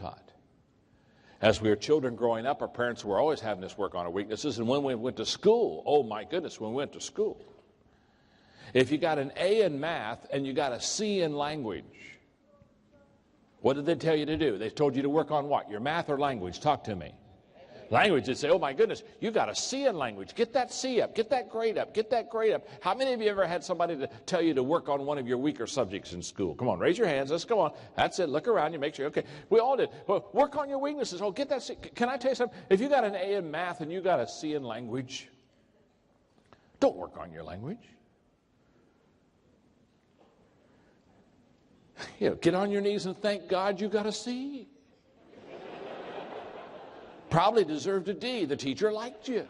taught. As we were children growing up, our parents were always having us work on our weaknesses. And when we went to school, oh my goodness, when we went to school, if you got an A in math and you got a C in language, what did they tell you to do? They told you to work on what? Your math or language? Talk to me. Language, they'd say, oh my goodness, you got a C in language. Get that C up. Get that grade up. Get that grade up. How many of you ever had somebody to tell you to work on one of your weaker subjects in school? Come on, raise your hands. Let's go on. That's it. Look around you. Make sure. Okay, we all did. Well, work on your weaknesses. Oh, get that C. Can I tell you something? If you got an A in math and you got a C in language, don't work on your language. You know, get on your knees and thank God you got a C. Probably deserved a D. The teacher liked you.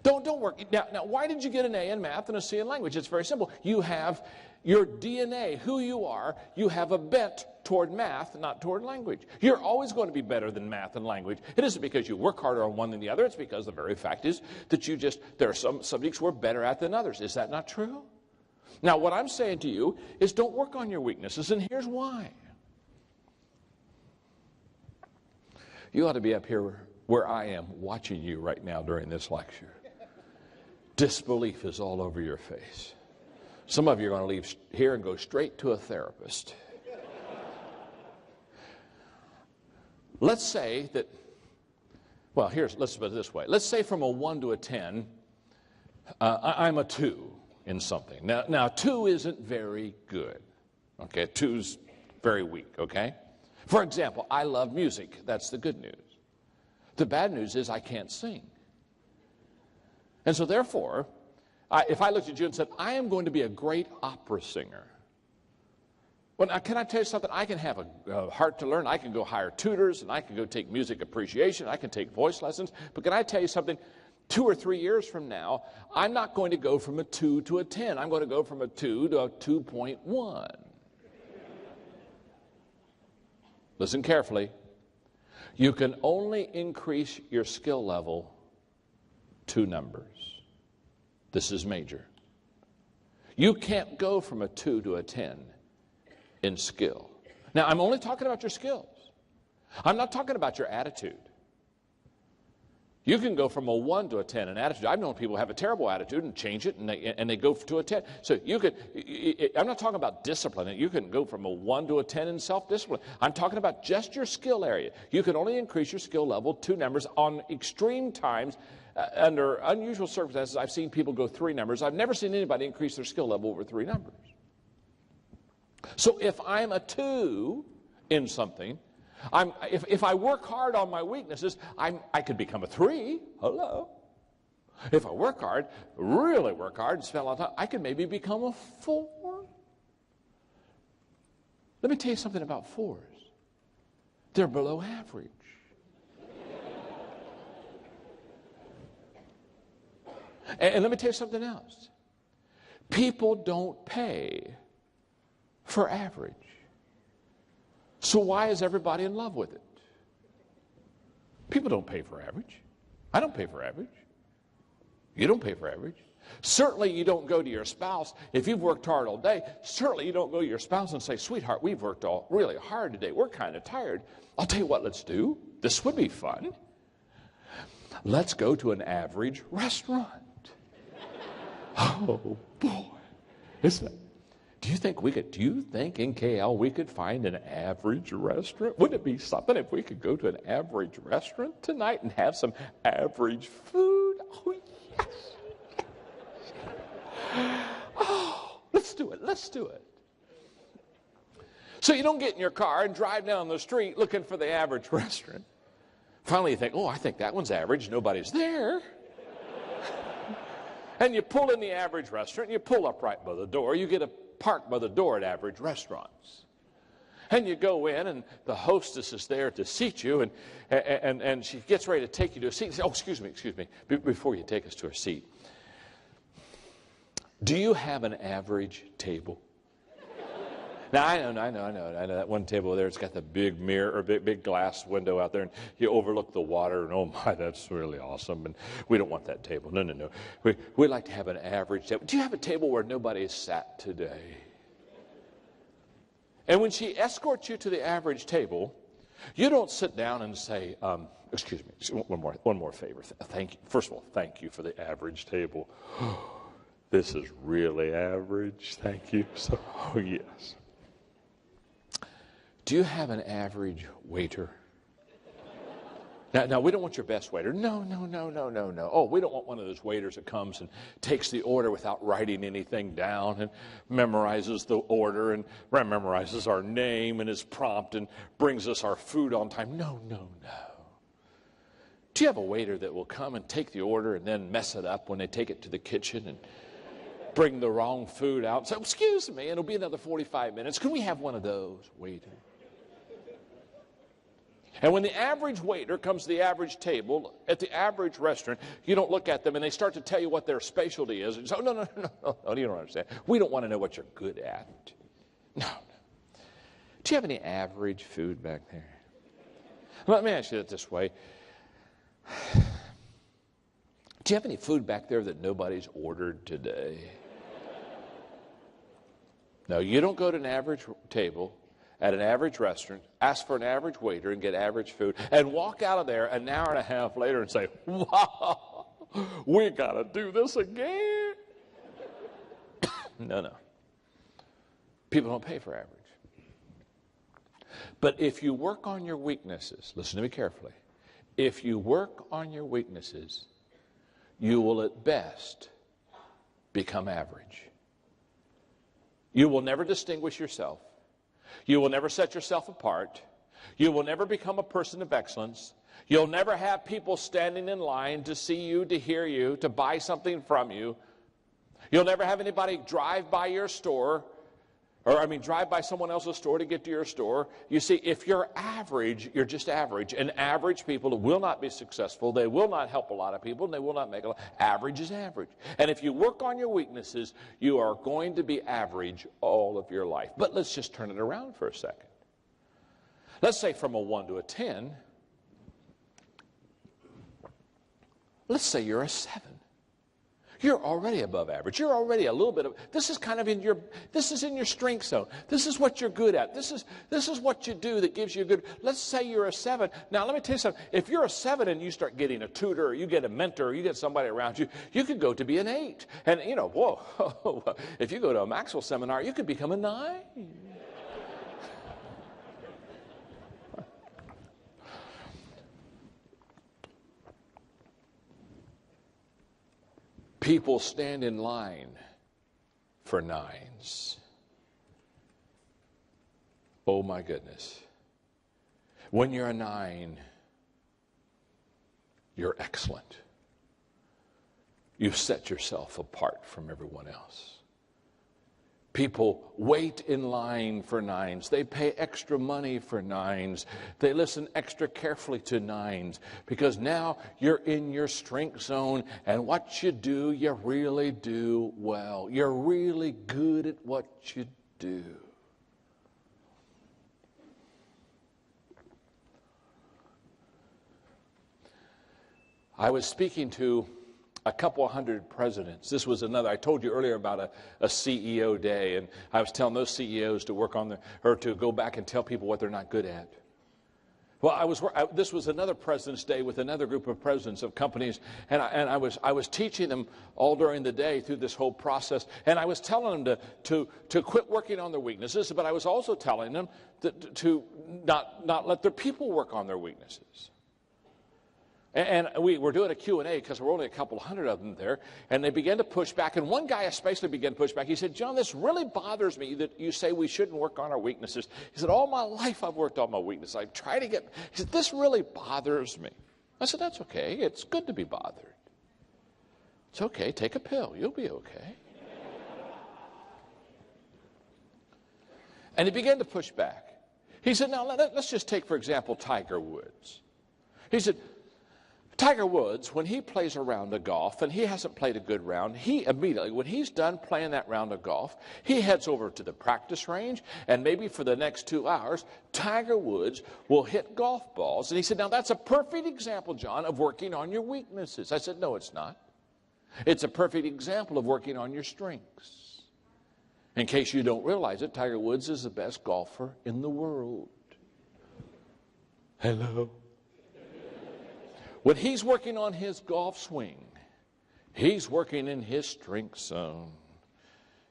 Don't work. Now, why did you get an A in math and a C in language? It's very simple. You have your DNA, who you are, you have a bent toward math, not toward language. You're always going to be better than math and language. It isn't because you work harder on one than the other. It's because the very fact is that there are some subjects we're better at than others. Is that not true? Now, what I'm saying to you is don't work on your weaknesses, and here's why. You ought to be up here where I am watching you right now during this lecture. Disbelief is all over your face. Some of you are going to leave here and go straight to a therapist. Let's say that, well, let's put it this way. Let's say from a 1 to a 10, I'm a 2 in something. Now 2 isn't very good. Okay, 2's very weak, okay? For example, I love music. That's the good news. The bad news is I can't sing. And so therefore, if I looked at you and said, I am going to be a great opera singer. Well, now, can I tell you something? I can have a heart to learn. I can go hire tutors, and I can go take music appreciation. I can take voice lessons. But can I tell you something? 2 or 3 years from now, I'm not going to go from a 2 to a 10. I'm going to go from a 2 to a 2.1. Listen carefully. You can only increase your skill level 2 numbers. This is major. You can't go from a 2 to a 10 in skill. Now, I'm only talking about your skills. I'm not talking about your attitude. You can go from a 1 to a 10 in attitude. I've known people have a terrible attitude and change it, and they go to a 10. So I'm not talking about discipline. You can go from a 1 to a 10 in self-discipline. I'm talking about just your skill area. You can only increase your skill level 2 numbers on extreme times. Under unusual circumstances, I've seen people go 3 numbers. I've never seen anybody increase their skill level over 3 numbers. So if I'm a 2 in something, if I work hard on my weaknesses, I could become a 3. Hello. If I work hard, really work hard, and spend a lot of time, I could maybe become a 4. Let me tell you something about 4s. They're below average. And let me tell you something else. People don't pay for average. So why is everybody in love with it? People don't pay for average. I don't pay for average. You don't pay for average. Certainly you don't go to your spouse, if you've worked hard all day, certainly you don't go to your spouse and say, sweetheart, we've worked all really hard today. We're kind of tired. I'll tell you what, let's do. This would be fun. Let's go to an average restaurant. Oh, boy. Do you think in KL we could find an average restaurant? Wouldn't it be something if we could go to an average restaurant tonight and have some average food? Oh, yes. Oh, let's do it. Let's do it. So you don't get in your car and drive down the street looking for the average restaurant. Finally you think, oh, I think that one's average. Nobody's there. And you pull in the average restaurant, and you pull up right by the door. You get a park by the door at average restaurants. And you go in, and the hostess is there to seat you, and she gets ready to take you to a seat. Oh, excuse me, before you take us to our seat. Do you have an average table? Now, I know. That one table there, it's got the big mirror, or big glass window out there, and you overlook the water, and oh my, that's really awesome, and we don't want that table. No. We like to have an average table. Do you have a table where nobody sat today? And when she escorts you to the average table, you don't sit down and say, excuse me, one more favor. Thank you. First of all, thank you for the average table. This is really average. Thank you. So, oh, yes. Do you have an average waiter? Now, we don't want your best waiter. No. Oh, we don't want one of those waiters that comes and takes the order without writing anything down and memorizes the order and memorizes our name and is prompt and brings us our food on time. No. Do you have a waiter that will come and take the order and then mess it up when they take it to the kitchen and bring the wrong food out? So, excuse me, it'll be another 45 minutes. Can we have one of those, waiter? And when the average waiter comes to the average table at the average restaurant, you don't look at them and they start to tell you what their specialty is. And you say, no, you don't understand. We don't want to know what you're good at. No. Do you have any average food back there? Let me ask you it this way. Do you have any food back there that nobody's ordered today? No, you don't go to an average table at an average restaurant, ask for an average waiter and get average food, and walk out of there an hour and a half later and say, wow, we got to do this again. No. People don't pay for average. But if you work on your weaknesses, listen to me carefully, if you work on your weaknesses, you will at best become average. You will never distinguish yourself. You will never set yourself apart. You will never become a person of excellence. You'll never have people standing in line to see you, to hear you, to buy something from you. You'll never have anybody drive by your store, drive by someone else's store to get to your store. You see, if you're average, you're just average. And average people will not be successful. They will not help a lot of people, and they will not make a lot. Average is average. And if you work on your weaknesses, you are going to be average all of your life. But let's just turn it around for a second. Let's say from a 1 to a 10, let's say you're a 7. You're already above average. You're already a little bit of, this is in your strength zone. This is what you're good at. This is what you do that gives you a good, let's say you're a 7. Now, let me tell you something. If you're a 7 and you start getting a tutor, or you get a mentor, or you get somebody around you, you could go to be an 8. And, if you go to a Maxwell seminar, you could become a 9. People stand in line for 9s. Oh my goodness. When you're a 9, you're excellent. You've set yourself apart from everyone else. People wait in line for 9s. They pay extra money for 9s. They listen extra carefully to 9s because now you're in your strength zone, and what you do, you really do well. You're really good at what you do. I was speaking to a couple hundred presidents. This was another, I told you earlier about a CEO day, and I was telling those CEOs to work on to go back and tell people what they're not good at. Well, this was another President's Day with another group of presidents of companies, and I was teaching them all during the day through this whole process, and I was telling them to quit working on their weaknesses, but I was also telling them to not let their people work on their weaknesses. And we were doing a Q&A because there were only a couple hundred of them there, and they began to push back. And one guy especially began to push back. He said, John, this really bothers me that you say we shouldn't work on our weaknesses. He said, all my life I've worked on my weaknesses. I try to get, he said, this really bothers me. I said, that's okay. It's good to be bothered. It's okay. Take a pill. You'll be okay. And he began to push back. He said, now let's just take, for example, Tiger Woods. He said, Tiger Woods, when he plays a round of golf and he hasn't played a good round, he immediately, when he's done playing that round of golf, he heads over to the practice range, and maybe for the next 2 hours, Tiger Woods will hit golf balls. And he said, now that's a perfect example, John, of working on your weaknesses. I said, no, it's not. It's a perfect example of working on your strengths. In case you don't realize it, Tiger Woods is the best golfer in the world. Hello. When he's working on his golf swing, he's working in his strength zone.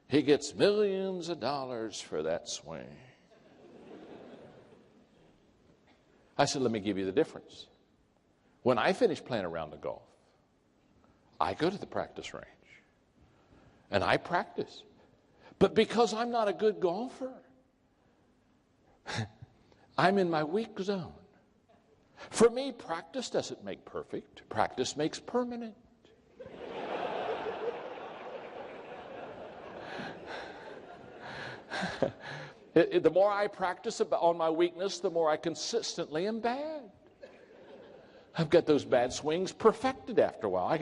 He gets millions of dollars for that swing. I said, let me give you the difference. When I finish playing a round of golf, I go to the practice range and I practice. But because I'm not a good golfer, I'm in my weak zone. For me, practice doesn't make perfect. Practice makes permanent. The more I practice on my weakness, the more I consistently am bad. I've got those bad swings perfected after a while.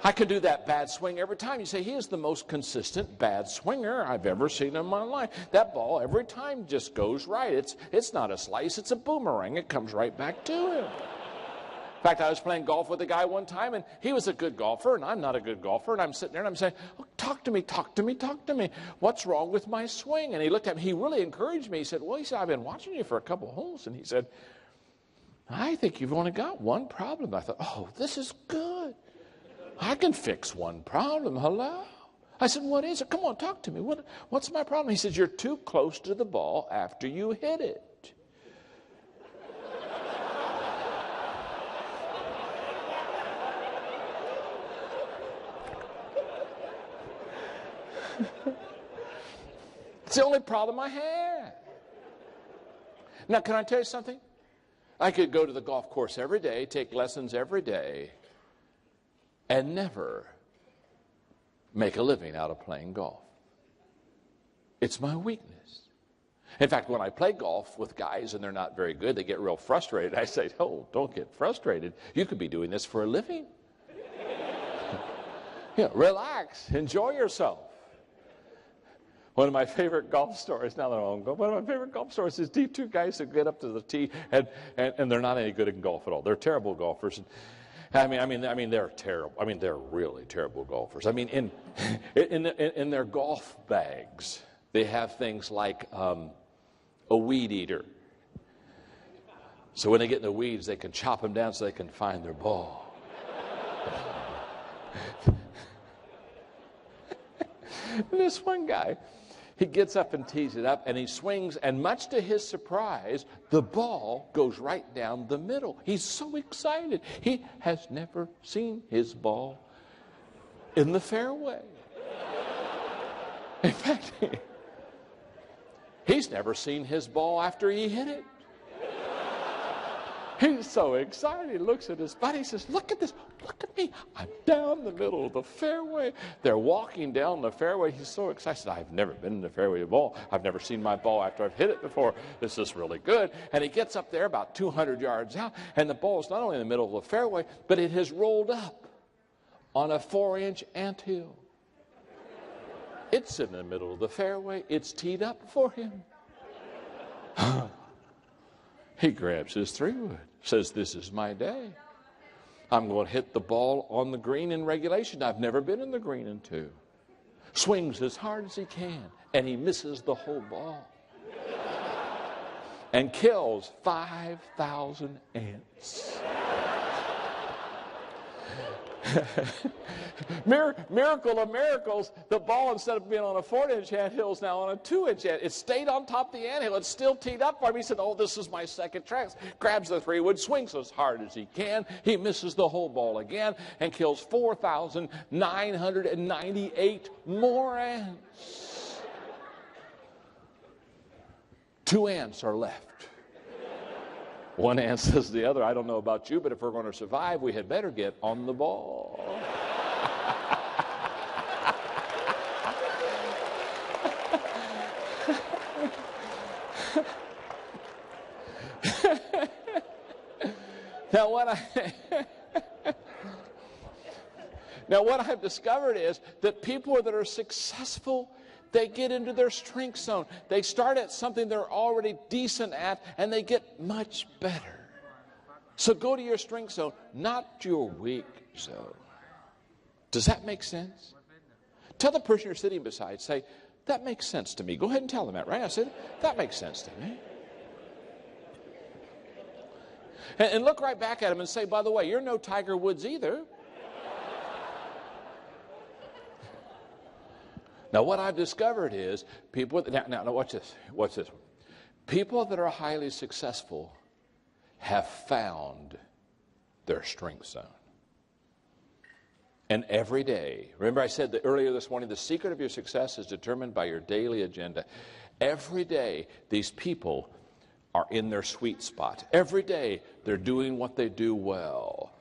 I could do that bad swing every time. You say, he is the most consistent bad swinger I've ever seen in my life. That ball every time just goes right. It's not a slice, it's a boomerang. It comes right back to him. In fact, I was playing golf with a guy one time, and he was a good golfer, and I'm not a good golfer, and I'm sitting there, and I'm saying, oh, talk to me, talk to me, talk to me. What's wrong with my swing? And he looked at me. He really encouraged me. He said, I've been watching you for a couple of holes. And he said, I think you've only got one problem. I thought, oh, this is good. I can fix one problem. Hello? I said, what is it? Come on, talk to me. What's my problem? He says, you're too close to the ball after you hit it. It's the only problem I have. Now, can I tell you something? I could go to the golf course every day, take lessons every day, and never make a living out of playing golf. It's my weakness. In fact, when I play golf with guys and they're not very good, they get real frustrated. I say, oh, don't get frustrated. You could be doing this for a living. Relax. Enjoy yourself. One of my favorite golf stories, now that I'm going, one of my favorite golf stories is these two guys that get up to the tee and they're not any good at golf at all. They're terrible golfers. I mean, they're terrible. I mean, they're really terrible golfers. I mean, in their golf bags, they have things like a weed eater. So when they get in the weeds, they can chop them down so they can find their ball. This one guy, he gets up and tees it up, and he swings, and much to his surprise, the ball goes right down the middle. He's so excited. He has never seen his ball in the fairway. In fact, he's never seen his ball after he hit it. He's so excited. He looks at his buddy. He says, look at this. Look at me. I'm down the middle of the fairway. They're walking down the fairway. He's so excited. I said, I've never been in the fairway of ball. I've never seen my ball after I've hit it before. This is really good. And he gets up there about 200 yards out, and the ball is not only in the middle of the fairway, but it has rolled up on a 4-inch anthill. It's in the middle of the fairway. It's teed up for him. He grabs his 3-wood, says, this is my day. I'm going to hit the ball on the green in regulation. I've never been in the green in 2. Swings as hard as he can, and he misses the whole ball. And kills 5,000 ants. Miracle of miracles, the ball, instead of being on a 4-inch anthill, is now on a 2-inch anthill. It stayed on top of the anthill. It's still teed up for him. He said, oh, this is my second chance. Grabs the 3-wood, swings as hard as he can. He misses the whole ball again and kills 4,998 more ants. 2 ants are left. One ant says to the other, I don't know about you, but if we're going to survive, we had better get on the ball. Now what I've discovered is that people that are successful, they get into their strength zone. They start at something they're already decent at, and they get much better. So go to your strength zone, not your weak zone. Does that make sense? Tell the person you're sitting beside, say, That makes sense to me. Go ahead and tell them that, right? I said, that makes sense to me. And look right back at him and say, by the way, you're no Tiger Woods either. Now, what I've discovered is people, now watch this. Watch this. People that are highly successful have found their strength zone. And every day, remember I said that earlier this morning, the secret of your success is determined by your daily agenda. Every day, these people are in their sweet spot. Every day, they're doing what they do well.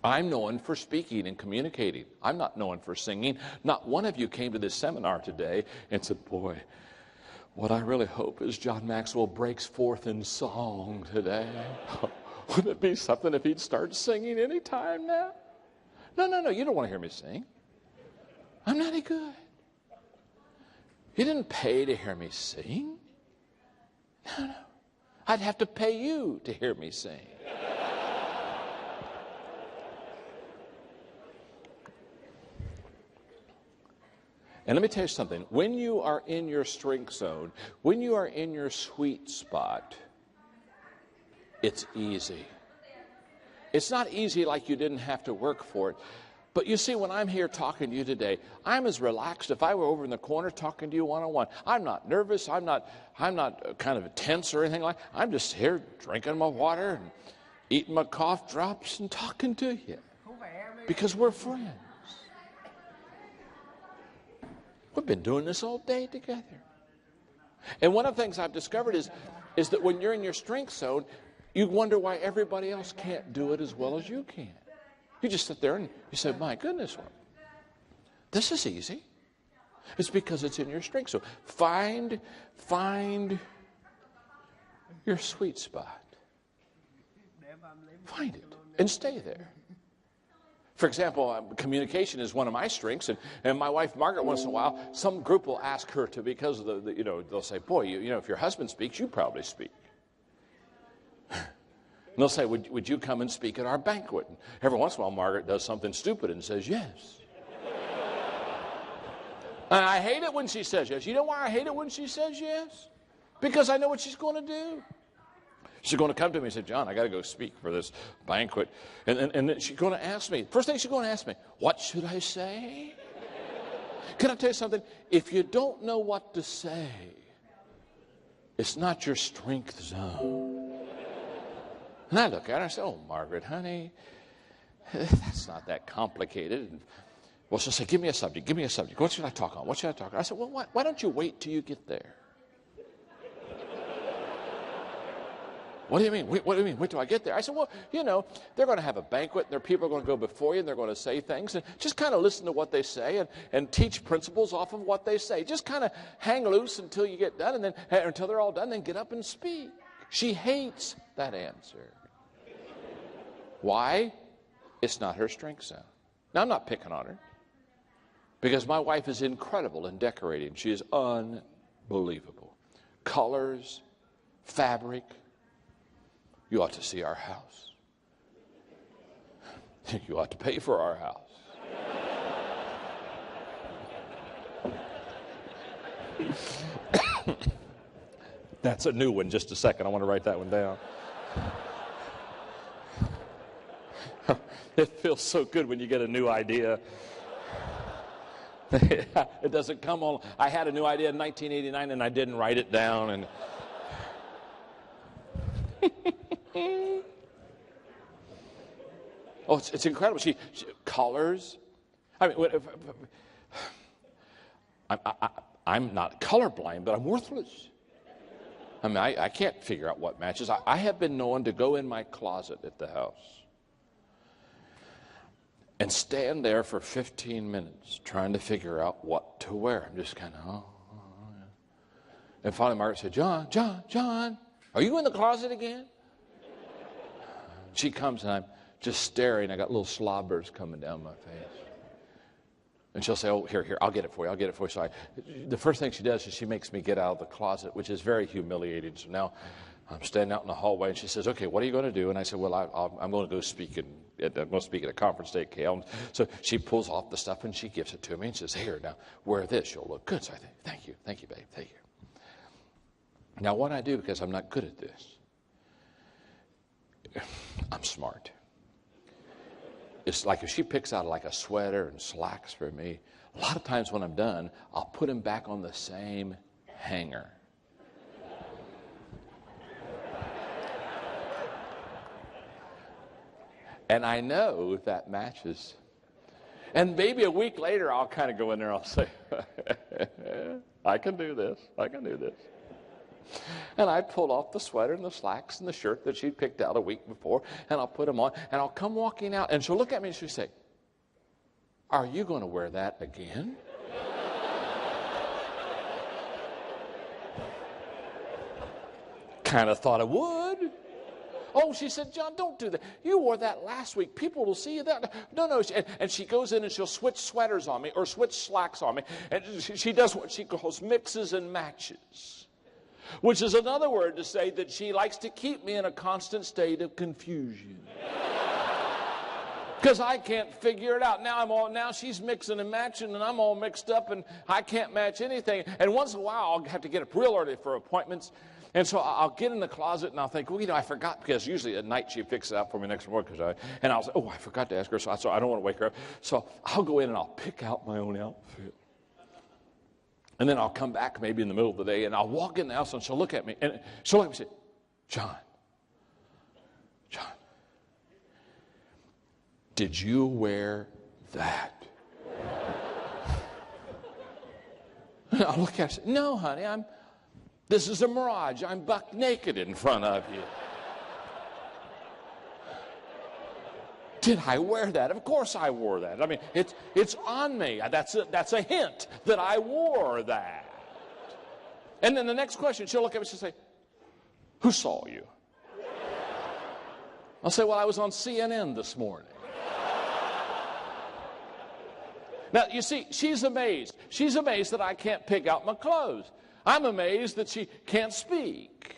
I'm known for speaking and communicating. I'm not known for singing. Not one of you came to this seminar today and said, boy, what I really hope is John Maxwell breaks forth in song today. Wouldn't it be something if he'd start singing any time now? No, you don't want to hear me sing. I'm not any good. You didn't pay to hear me sing. No. I'd have to pay you to hear me sing. And let me tell you something. When you are in your strength zone, when you are in your sweet spot, it's easy. It's not easy like you didn't have to work for it. But you see, when I'm here talking to you today, I'm as relaxed if I were over in the corner talking to you one-on-one. I'm not nervous. I'm not kind of tense or anything like that. I'm just here drinking my water and eating my cough drops and talking to you because we're friends. We've been doing this all day together. And one of the things I've discovered is that when you're in your strength zone, you wonder why everybody else can't do it as well as you can. You just sit there and you say, my goodness, this is easy. It's because it's in your strength zone. Find your sweet spot. Find it and stay there. For example, communication is one of my strengths, and my wife Margaret, once in a while, some group will ask her to, because of they'll say, boy, if your husband speaks, you probably speak. And they'll say, would you come and speak at our banquet? And every once in a while, Margaret does something stupid and says yes. And I hate it when she says yes. You know why I hate it when she says yes? Because I know what she's going to do. She's going to come to me and say, John, I got to go speak for this banquet. And then she's going to ask me, first thing she's going to ask me, what should I say? Can I tell you something? If you don't know what to say, it's not your strength zone. And I look at her and I say, oh, Margaret, honey, that's not that complicated. Well, she'll say, give me a subject, give me a subject. What should I talk on? What should I talk on? I said, well, why don't you wait till you get there? What do you mean? What do you mean? Wait till I get there? I said, well, they're going to have a banquet, and their people are going to go before you, and they're going to say things, and just kind of listen to what they say and teach principles off of what they say. Just kind of hang loose until you get done, and then until they're all done, then get up and speak. She hates that answer. Why? It's not her strength zone. Now, I'm not picking on her, because my wife is incredible in decorating. She is unbelievable. Colors, fabric. You ought to see our house. You ought to pay for our house. That's a new one. Just a second. I want to write that one down. It feels so good when you get a new idea. It doesn't come on. I had a new idea in 1989 and I didn't write it down. And oh, it's incredible. She colors. I mean, I'm not colorblind, but I'm worthless. I mean, I can't figure out what matches. I have been known to go in my closet at the house and stand there for 15 minutes trying to figure out what to wear. I'm just kind of, yeah. And finally Margaret said, John, are you in the closet again? She comes and I'm just staring. I got little slobbers coming down my face. And she'll say, oh, here, I'll get it for you. So the first thing she does is she makes me get out of the closet, which is very humiliating. So now I'm standing out in the hallway, and she says, okay, what are you going to do? And I said, well, I'm going to go speak I'm going to speak at a conference today at Kale. So she pulls off the stuff and she gives it to me and says, here, now, wear this. You'll look good. So I think, thank you, babe, thank you. Now, what I do, because I'm not good at this, I'm smart. It's like if she picks out like a sweater and slacks for me, a lot of times when I'm done, I'll put them back on the same hanger. And I know that matches. And maybe a week later, I'll kind of go in there and I'll say, I can do this. I can do this. And I pull off the sweater and the slacks and the shirt that she'd picked out a week before, and I'll put them on, and I'll come walking out, and she'll look at me and she'll say, are you going to wear that again? Kind of thought I would. Oh, she said, John, don't do that. You wore that last week. People will see you that. No. And she goes in and she'll switch sweaters on me or switch slacks on me. And she does what she calls mixes and matches, which is another word to say that she likes to keep me in a constant state of confusion. Because I can't figure it out. Now she's mixing and matching, and I'm all mixed up, and I can't match anything. And once in a while, I'll have to get up real early for appointments. And so I'll get in the closet and I'll think, well, I forgot, because usually at night she fixes it out for me next morning. And I'll say, I forgot to ask her, so I don't want to wake her up. So I'll go in and I'll pick out my own outfit. And then I'll come back maybe in the middle of the day and I'll walk in the house and she'll look at me and she'll let me say, John, did you wear that? And I'll look at her and say, no, honey, this is a mirage. I'm buck naked in front of you. Did I wear that? Of course I wore that. I mean, it's on me. That's a hint that I wore that. And then the next question, she'll look at me and she'll say, who saw you? I'll say, well, I was on CNN this morning. Now, you see, she's amazed. She's amazed that I can't pick out my clothes. I'm amazed that she can't speak.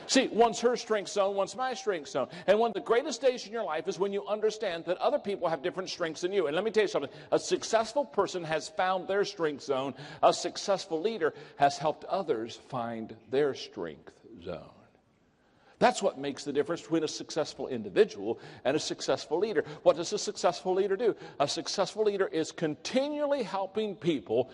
See, one's her strength zone, one's my strength zone. And one of the greatest days in your life is when you understand that other people have different strengths than you. And let me tell you something. A successful person has found their strength zone. A successful leader has helped others find their strength zone. That's what makes the difference between a successful individual and a successful leader. What does a successful leader do? A successful leader is continually helping people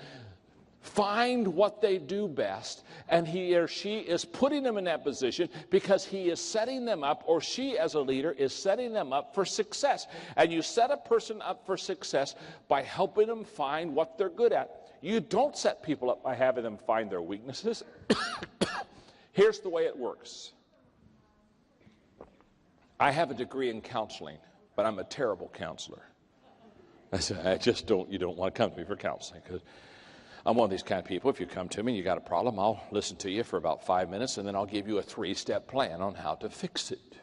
find what they do best, and he or she is putting them in that position because he is setting them up, or she as a leader is setting them up for success. And you set a person up for success by helping them find what they're good at. You don't set people up by having them find their weaknesses. Here's the way it works. I have a degree in counseling, but I'm a terrible counselor. I said, you don't want to come to me for counseling, because I'm one of these kind of people. If you come to me and you got a problem, I'll listen to you for about 5 minutes, and then I'll give you a 3-step plan on how to fix it.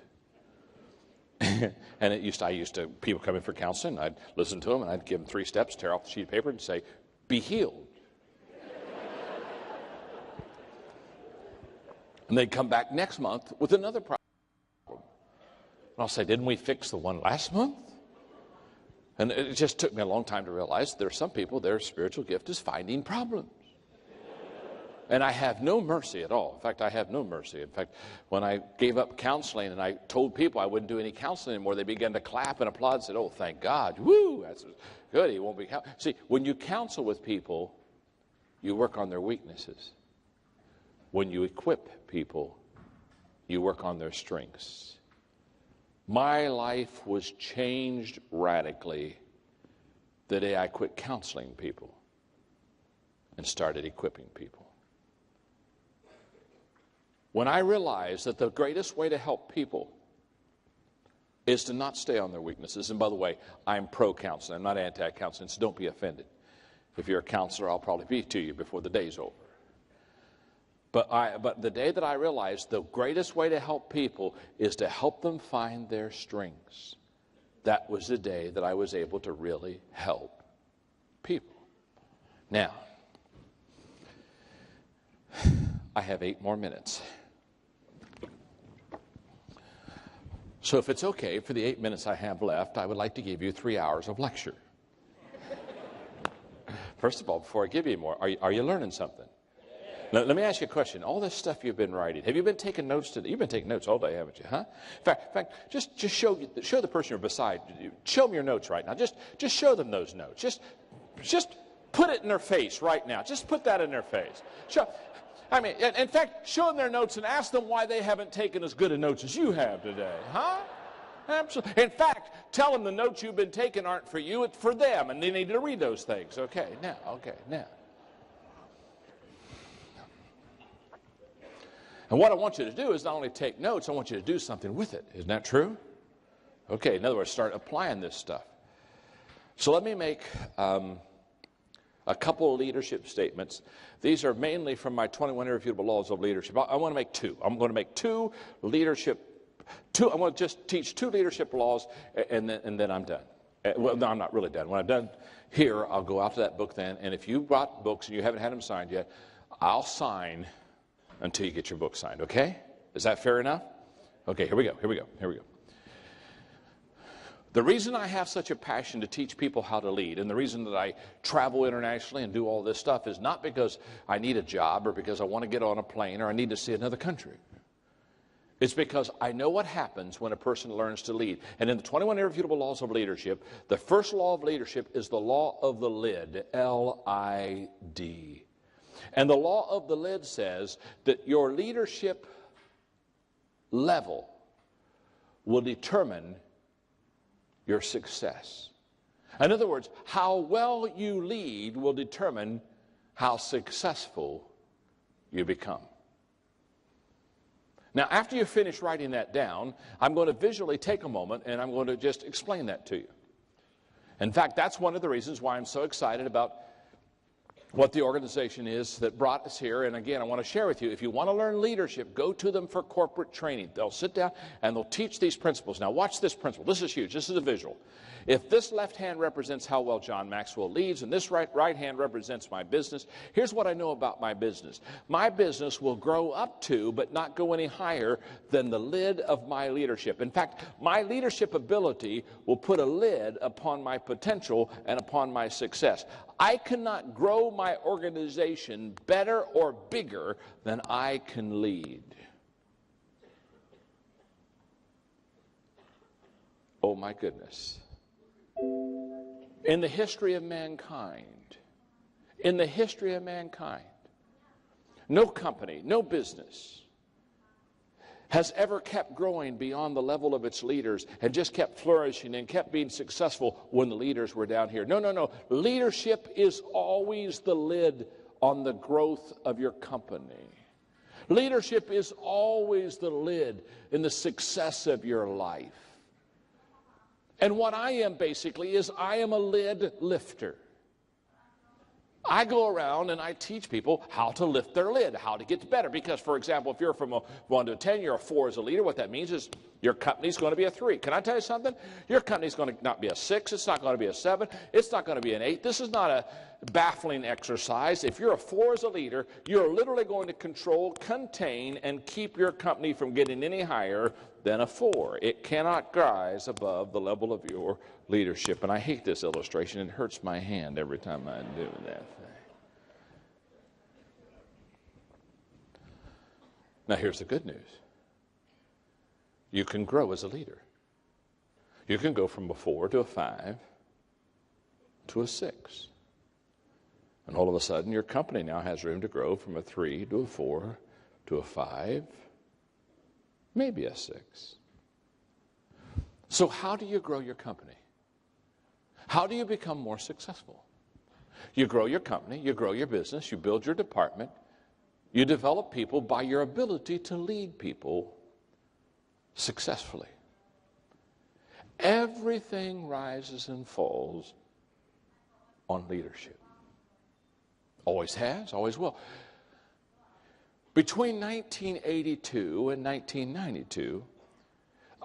And I used to, people come in for counseling, I'd listen to them, and I'd give them 3 steps, tear off the sheet of paper, and say, be healed. And they'd come back next month with another problem. And I'll say, didn't we fix the one last month? And it just took me a long time to realize there are some people, their spiritual gift is finding problems. And I have no mercy at all. In fact, I have no mercy. In fact, when I gave up counseling and I told people I wouldn't do any counseling anymore, they began to clap and applaud and said, oh, thank God. Woo, that's good. He won't be counseling. See, when you counsel with people, you work on their weaknesses. When you equip people, you work on their strengths. My life was changed radically the day I quit counseling people and started equipping people. When I realized that the greatest way to help people is to not stay on their weaknesses. And by the way, I'm pro-counseling. I'm not anti-counseling, so don't be offended. If you're a counselor, I'll probably be to you before the day's over. But the day that I realized the greatest way to help people is to help them find their strengths, that was the day that I was able to really help people. Now, I have 8 more minutes. So if it's okay, for the 8 minutes I have left, I would like to give you 3 hours of lecture. First of all, before I give you more, are you learning something? Now, let me ask you a question. All this stuff you've been writing, have you been taking notes today? You've been taking notes all day, haven't you? Huh? In fact, just show the person you're beside you. Show them your notes right now. Just show them those notes. Just put it in their face right now. Just put that in their face. In fact, show them their notes and ask them why they haven't taken as good a notes as you have today. Huh? Absolutely. In fact, tell them the notes you've been taking aren't for you, it's for them, and they need to read those things. Okay, now. And what I want you to do is not only take notes, I want you to do something with it. Isn't that true? Okay, in other words, start applying this stuff. So let me make a couple of leadership statements. These are mainly from my 21 Irrefutable Laws of Leadership. I want to make two. I'm going to make I'm going to just teach 2 leadership laws, and then I'm done. Well, no, I'm not really done. When I'm done here, I'll go out to that book then, and if you brought books and you haven't had them signed yet, I'll sign until you get your book signed, okay? Is that fair enough? Okay, here we go. The reason I have such a passion to teach people how to lead, and the reason that I travel internationally and do all this stuff, is not because I need a job or because I want to get on a plane or I need to see another country. It's because I know what happens when a person learns to lead. And in the 21 Irrefutable Laws of Leadership, the first law of leadership is the law of the lid, L-I-D. And the law of the lid says that your leadership level will determine your success. In other words, how well you lead will determine how successful you become. Now, after you finish writing that down, I'm going to visually take a moment and I'm going to just explain that to you. In fact, that's one of the reasons why I'm so excited about what the organization is that brought us here. And again, I want to share with you, if you want to learn leadership, go to them for corporate training. They'll sit down and they'll teach these principles. Now watch this principle. This is huge. This is a visual. If this left hand represents how well John Maxwell leads and this right hand represents my business, here's what I know about my business. My business will grow up to, but not go any higher than the lid of my leadership. In fact, my leadership ability will put a lid upon my potential and upon my success. I cannot grow my organization better or bigger than I can lead. Oh my goodness. In the history of mankind, no company, no business has ever kept growing beyond the level of its leaders and just kept flourishing and kept being successful when the leaders were down here. No. Leadership is always the lid on the growth of your company. Leadership is always the lid in the success of your life. And what I am basically is I am a lid lifter. I go around and I teach people how to lift their lid, how to get better. Because, for example, if you're from a 1 to a 10, you're a 4 as a leader, what that means is your company's going to be a 3. Can I tell you something? Your company's going to not be a 6. It's not going to be a 7. It's not going to be an 8. This is not a baffling exercise. If you're a 4 as a leader, you're literally going to control, contain, and keep your company from getting any higher than a 4. It cannot rise above the level of your leadership. And I hate this illustration. It hurts my hand every time I do that thing. Now here's the good news. You can grow as a leader. You can go from a 4 to a 5 to a 6. And all of a sudden your company now has room to grow from a 3 to a 4 to a 5, maybe a 6. So how do you grow your company? How do you become more successful? You grow your company, you grow your business, you build your department, you develop people by your ability to lead people successfully. Everything rises and falls on leadership. Always has, always will. Between 1982 and 1992,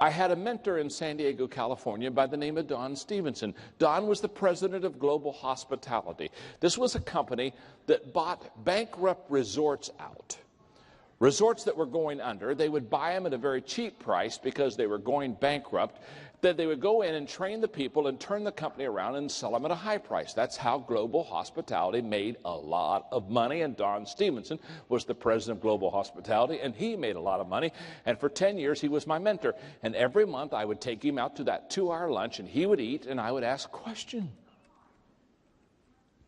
I had a mentor in San Diego, California by the name of Don Stevenson. Don was the president of Global Hospitality. This was a company that bought bankrupt resorts out, resorts that were going under, they would buy them at a very cheap price because they were going bankrupt. That they would go in and train the people and turn the company around and sell them at a high price. That's how Global Hospitality made a lot of money. And Don Stevenson was the president of Global Hospitality, and he made a lot of money. And for 10 years, he was my mentor. And every month, I would take him out to that 2-hour lunch, and he would eat, and I would ask questions.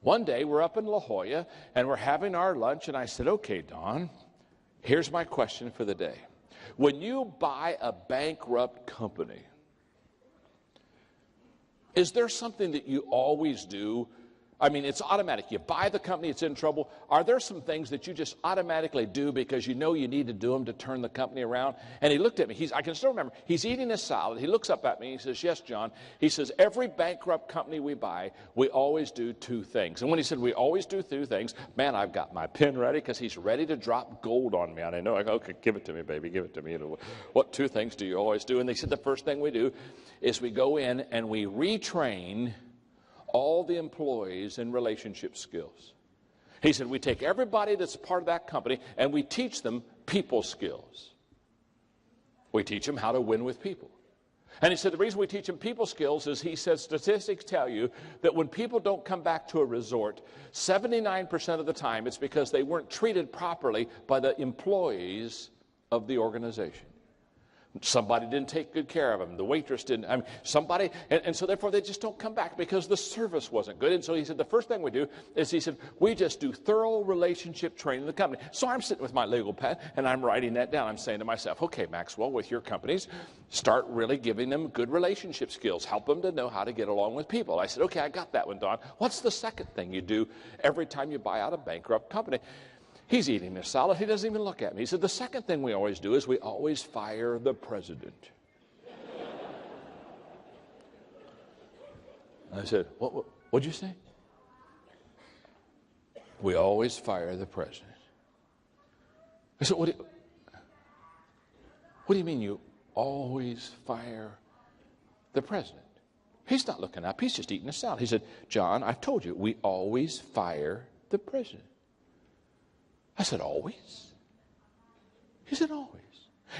One day, we're up in La Jolla, and we're having our lunch, and I said, okay, Don, here's my question for the day. When you buy a bankrupt company, is there something that you always do? I mean, it's automatic. You buy the company, it's in trouble. Are there some things that you just automatically do because you know you need to do them to turn the company around? And he looked at me. I can still remember. He's eating a salad. He looks up at me. He says, yes, John. He says, every bankrupt company we buy, we always do 2 things. And when he said we always do 2 things, man, I've got my pen ready because he's ready to drop gold on me. And I know, I go, okay, give it to me, baby, give it to me. You know, what 2 things do you always do? And they said the first thing we do is we go in and we retrain all the employees in relationship skills. He said, we take everybody that's part of that company and we teach them people skills. We teach them how to win with people. And he said, the reason we teach them people skills is, he said, statistics tell you that when people don't come back to a resort, 79% of the time it's because they weren't treated properly by the employees of the organization. Somebody didn't take good care of them. The waitress didn't. I mean, somebody, and so therefore they just don't come back because the service wasn't good. And so he said, the first thing we do is, he said, we just do thorough relationship training in the company. So I'm sitting with my legal pad and I'm writing that down. I'm saying to myself, okay, Maxwell, with your companies, start really giving them good relationship skills. Help them to know how to get along with people. I said, okay, I got that one, Don. What's the second thing you do every time you buy out a bankrupt company? He's eating his salad. He doesn't even look at me. He said, the second thing we always do is we always fire the president. I said, what'd you say? We always fire the president. I said, what do you mean you always fire the president? He's not looking up. He's just eating a salad. He said, John, I've told you, we always fire the president. I said, always? He said, always.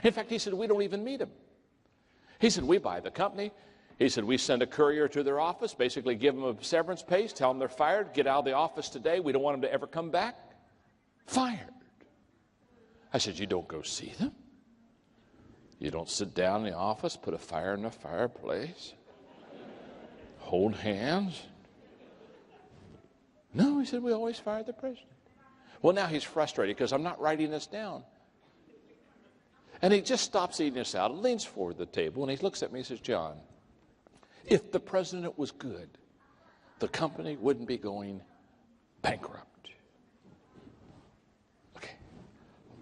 In fact, he said, we don't even meet him. He said, we buy the company. He said, we send a courier to their office, basically give them a severance pay, tell them they're fired, get out of the office today. We don't want them to ever come back. Fired. I said, you don't go see them? You don't sit down in the office, put a fire in the fireplace, hold hands? No, he said, we always fire the president. Well, now he's frustrated because I'm not writing this down. And he just stops eating his salad, leans forward to the table, and he looks at me and says, John, if the president was good, the company wouldn't be going bankrupt. Okay.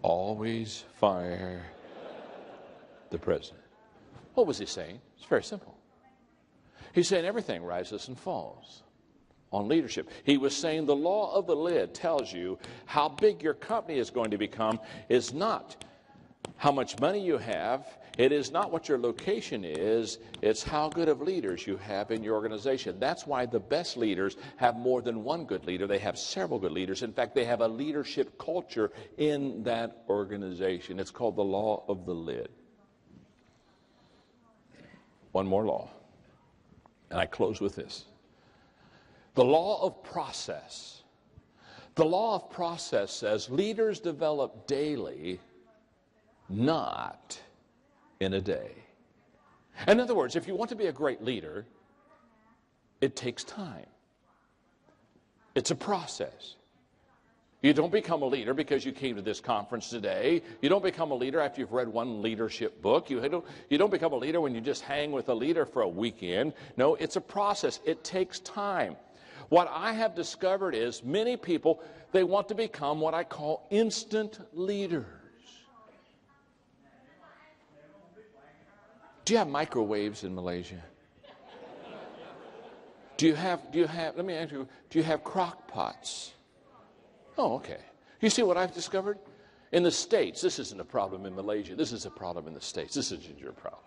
Always fire the president. What was he saying? It's very simple. He's saying everything rises and falls on leadership. He was saying the law of the lid tells you how big your company is going to become is not how much money you have. It is not what your location is. It's how good of leaders you have in your organization. That's why the best leaders have more than one good leader. They have several good leaders. In fact, they have a leadership culture in that organization. It's called the law of the lid. One more law, and I close with this. The law of process. The law of process says leaders develop daily, not in a day. In other words, if you want to be a great leader, it takes time. It's a process. You don't become a leader because you came to this conference today. You don't become a leader after you've read one leadership book. You don't become a leader when you just hang with a leader for a weekend. No, it's a process. It takes time. What I have discovered is many people, they want to become what I call instant leaders. Do you have microwaves in Malaysia? Do you have, let me ask you, do you have crock pots? Oh, okay. You see what I've discovered? In the States, this isn't a problem in Malaysia. This is a problem in the States. This isn't your problem.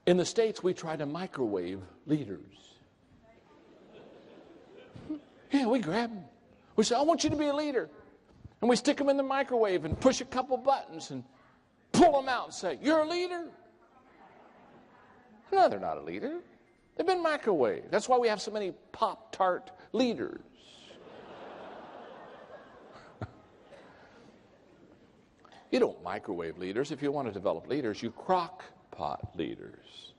In the States, we try to microwave leaders. Yeah, we grab them. We say, I want you to be a leader. And we stick them in the microwave and push a couple buttons and pull them out and say, "You're a leader." No, they're not a leader. They've been microwaved. That's why we have so many Pop-Tart leaders. You don't microwave leaders. If you want to develop leaders, you crock pot leaders.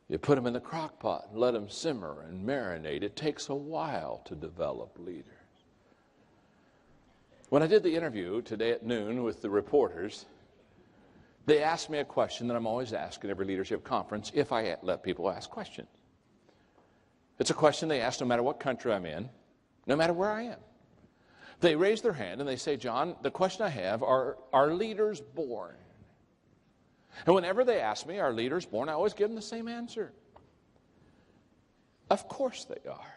You put them in the crock pot and let them simmer and marinate. It takes a while to develop leaders. When I did the interview today at noon with the reporters, they asked me a question that I'm always asking every leadership conference if I let people ask questions. It's a question they ask no matter what country I'm in, no matter where I am. They raise their hand and they say, "John, the question I have, are leaders born?" And whenever they ask me, "Are leaders born?" I always give them the same answer. Of course they are.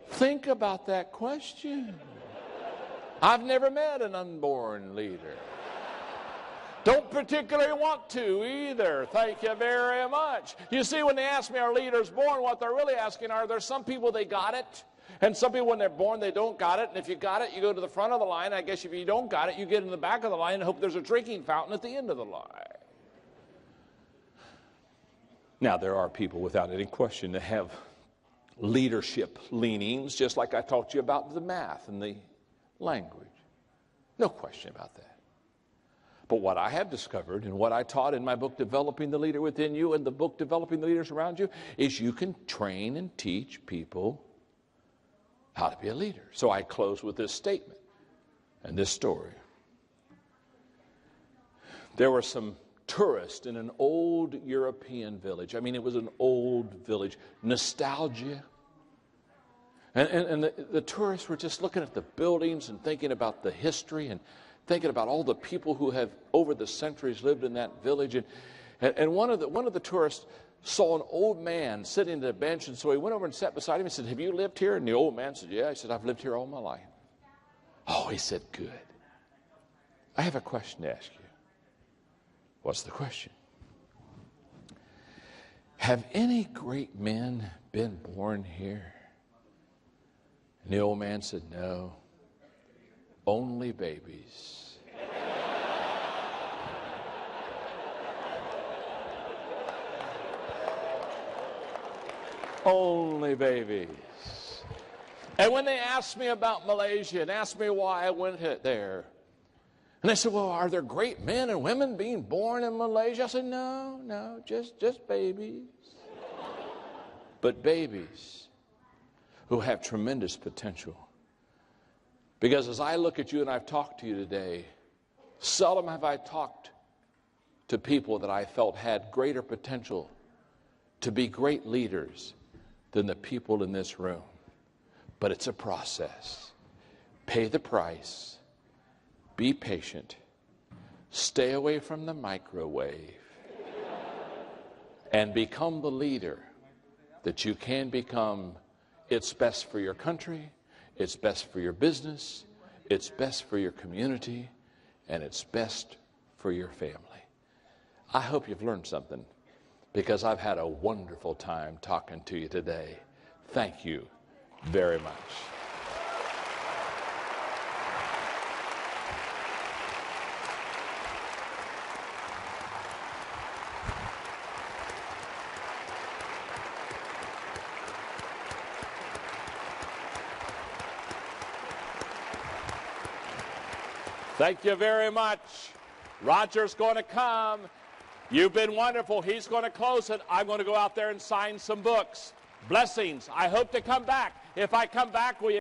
Think about that question. I've never met an unborn leader. Don't particularly want to either. Thank you very much. You see, when they ask me, "Are leaders born?" what they're really asking are, there's some people they got it, and some people when they're born they don't got it, and if you got it, you go to the front of the line. I guess if you don't got it, you get in the back of the line and hope there's a drinking fountain at the end of the line. Now, there are people without any question that have leadership leanings, just like I talked to you about the math and the language. No question about that. But what I have discovered and what I taught in my book, Developing the Leader Within You, and the book, Developing the Leaders Around You, is you can train and teach people how to be a leader. So I close with this statement and this story. There were some tourists in an old European village. I mean, it was an old village. Nostalgia. And the tourists were just looking at the buildings and thinking about the history and thinking about all the people who have over the centuries lived in that village. And one of the tourists saw an old man sitting at a bench, and so he went over and sat beside him and said, "Have you lived here?" And the old man said, "Yeah." He said, "I've lived here all my life." Oh, he said, "Good. I have a question to ask you." What's the question? Have any great men been born here? And the old man said, "No, only babies." Only babies. And when they asked me about Malaysia and asked me why I went there, and they said, "Well, are there great men and women being born in Malaysia?" I said, No, just babies. But babies who have tremendous potential. Because as I look at you and I've talked to you today, seldom have I talked to people that I felt had greater potential to be great leaders than the people in this room. But it's a process. Pay the price. Be patient. Stay away from the microwave. And become the leader that you can become. It's best for your country. It's best for your business. It's best for your community. And it's best for your family. I hope you've learned something, because I've had a wonderful time talking to you today. Thank you very much. Thank you very much. Roger's going to come. You've been wonderful. He's going to close it. I'm going to go out there and sign some books. Blessings. I hope to come back. If I come back, will you